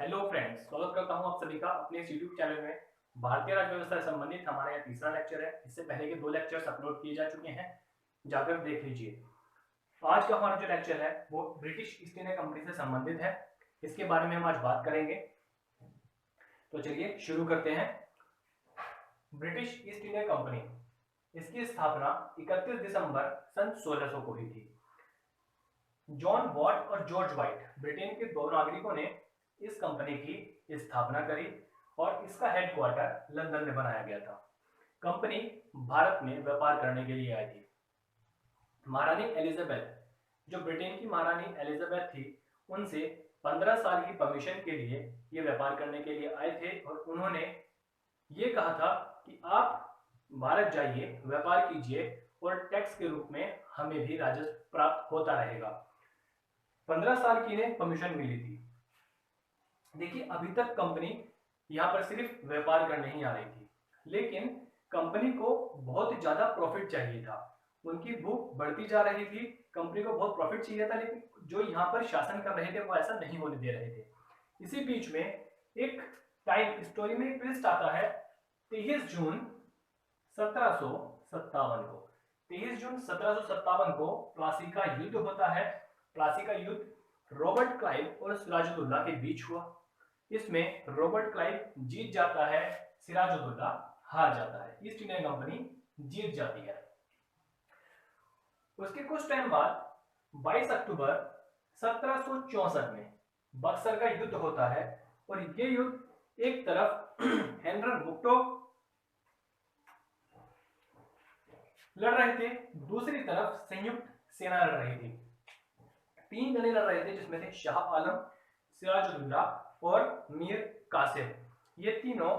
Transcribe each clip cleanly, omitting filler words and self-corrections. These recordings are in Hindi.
हेलो फ्रेंड्स, स्वागत करता हूं आप सभी का अपने इस यूट्यूब चैनल में। भारतीय राज्य व्यवस्था से संबंधित हमारा यह तीसरा लेक्चर है। इससे पहले के दो लेक्चर्स अपलोड किए जा चुके हैं, जाकर देख लीजिए। आज का हमारा जो लेक्चर है वो ब्रिटिश ईस्ट इंडिया कंपनी से संबंधित है। इसके बारे में हम आज बात करेंगे। तो चलिए शुरू करते हैं। ब्रिटिश ईस्ट इंडिया कंपनी, इसकी स्थापना 31 दिसंबर सन 1600 को हुई थी। जॉन वॉट और जॉर्ज वाइट, ब्रिटेन के दो नागरिकों ने इस कंपनी की स्थापना करी और इसका हेडक्वार्टर लंदन में बनाया गया था। कंपनी भारत में व्यापार करने के लिए आई थी। महारानी एलिजाबेथ, जो ब्रिटेन की महारानी एलिजाबेथ थी, उनसे 15 साल की परमिशन के लिए ये व्यापार करने के लिए आए थे और उन्होंने ये कहा था कि आप भारत जाइए, व्यापार कीजिए और टैक्स के रूप में हमें भी राजस्व प्राप्त होता रहेगा। 15 साल की इन्हें परमिशन मिली थी। देखिए, अभी तक कंपनी यहाँ पर सिर्फ व्यापार करने ही आ रही थी, लेकिन कंपनी को बहुत ज्यादा प्रॉफिट चाहिए था। उनकी भूख बढ़ती जा रही थी, कंपनी को बहुत प्रॉफिट चाहिए था, लेकिन जो यहाँ पर शासन कर रहे थे वो ऐसा नहीं होने दे रहे थे। इसी बीच में एक टाइम स्टोरी में एक ट्विस्ट आता है। 23 जून 1757 को 23 जून 1757 को प्लासी का युद्ध होता है। प्लासी का युद्ध रॉबर्ट क्लाइव और सिराजुद्दौला के बीच हुआ। इसमें रॉबर्ट क्लाइव जीत जाता है, सिराजुद्दौला हार जाता है। ईस्ट इंडिया कंपनी जीत जाती है। उसके कुछ टाइम बाद 22 अक्टूबर 1764 में बक्सर का युद्ध होता है और ये युद्ध एक तरफ हेनरी मुक्तो लड़ रहे थे, दूसरी तरफ संयुक्त सेना लड़ रही थी। 3 जने लड़ रहे थे, जिसमें थे शाह आलम, सिराजुद्दौला और मीर कासिम। ये तीनों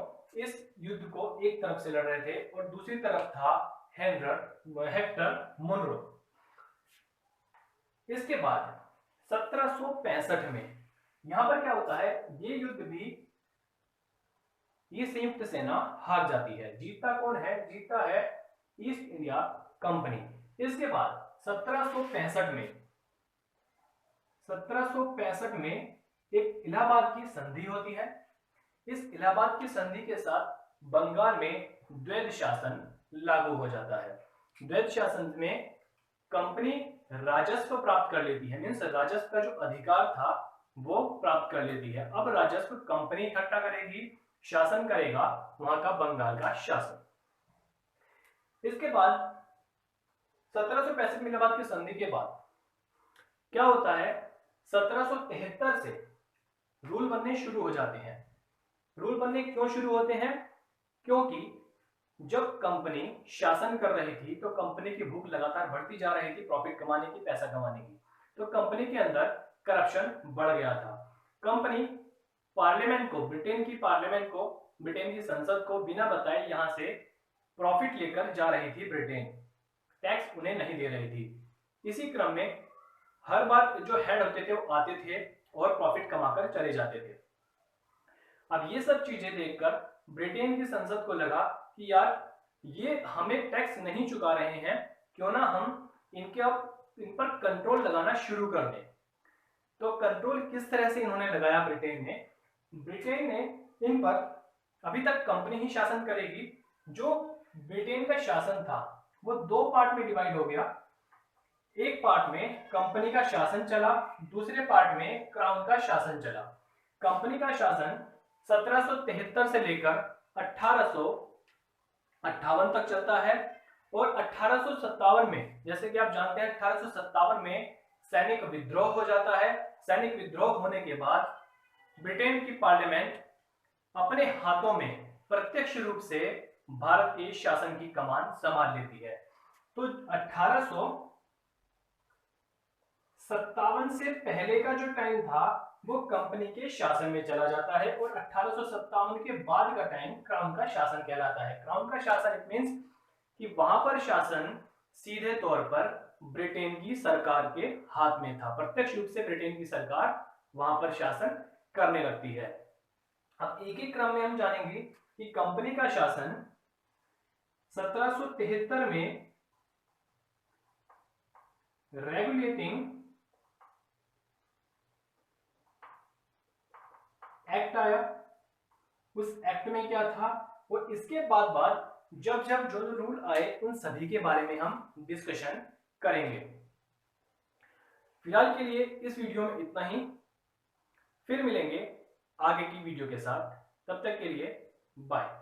इस युद्ध को एक तरफ से लड़ रहे थे और दूसरी तरफ था हेक्टर मुनरो। इसके बाद 1765 में यहां पर क्या होता है, ये युद्ध भी ये संयुक्त सेना हार जाती है। जीतता कौन है? जीतता है ईस्ट इंडिया कंपनी। इसके बाद 1765 में एक इलाहाबाद की संधि होती है। इस इलाहाबाद की संधि के साथ बंगाल में द्वैध शासन लागू हो जाता है। द्वैध शासन में कंपनी राजस्व प्राप्त कर लेती है, मीन्स राजस्व का जो अधिकार था वो प्राप्त कर लेती है। अब राजस्व कंपनी इकट्ठा करेगी, शासन करेगा वहां का बंगाल का शासन। इसके बाद 1765 में इलाहाबाद की संधि के बाद क्या होता है, 1773 से रूल बनने शुरू हो जाते हैं। रूल बनने क्यों शुरू होते हैं? क्योंकि जब कंपनी शासन कर रही थी तो कंपनी की भूख लगातार बढ़ती जा रही थी, प्रॉफिट कमाने की, पैसा कमाने की। तो कंपनी के अंदर करप्शन बढ़ गया था। कंपनी पार्लियामेंट को, ब्रिटेन की पार्लियामेंट को, ब्रिटेन की संसद को बिना बताए यहां से प्रॉफिट लेकर जा रही थी ब्रिटेन। टैक्स उन्हें नहीं दे रही थी। इसी क्रम में हर बार जो हेड होते थे वो आते थे और प्रॉफिट कमाकर चले जाते थे। अब ये सब चीजें देखकर ब्रिटेन की संसद को लगा कि यार ये हमें टैक्स नहीं चुका रहे हैं, क्यों ना हम इन पर कंट्रोल लगाना शुरू कर दें। तो कंट्रोल किस तरह से इन्होंने लगाया ब्रिटेन ने इन पर, अभी तक कंपनी ही शासन करेगी। जो ब्रिटेन का शासन था वो दो पार्ट में डिवाइड हो गया। एक पार्ट में कंपनी का शासन चला, दूसरे पार्ट में क्राउन का शासन चला। कंपनी का शासन 1773 से लेकर 1858 तक चलता है और 1857 में, जैसे कि आप जानते हैं, 1857 में सैनिक विद्रोह हो जाता है। सैनिक विद्रोह होने के बाद ब्रिटेन की पार्लियामेंट अपने हाथों में प्रत्यक्ष रूप से भारत के शासन की कमान संभाल लेती है। तो 1857 से पहले का जो टाइम था वो कंपनी के शासन में चला जाता है और 1857 के बाद का टाइम क्राउन का शासन कहलाता है। क्राउन का शासन इट मींस कि वहां पर शासन सीधे तौर पर ब्रिटेन की सरकार के हाथ में था। प्रत्यक्ष रूप से ब्रिटेन की सरकार वहां पर शासन करने लगती है। अब एक एक क्रम में हम जानेंगे कि कंपनी का शासन 1773 में रेगुलेटिंग एक्ट आया, उस एक्ट में क्या था, और इसके बाद जब जब जो रूल आए उन सभी के बारे में हम डिस्कशन करेंगे। फिलहाल के लिए इस वीडियो में इतना ही, फिर मिलेंगे आगे की वीडियो के साथ, तब तक के लिए बाय।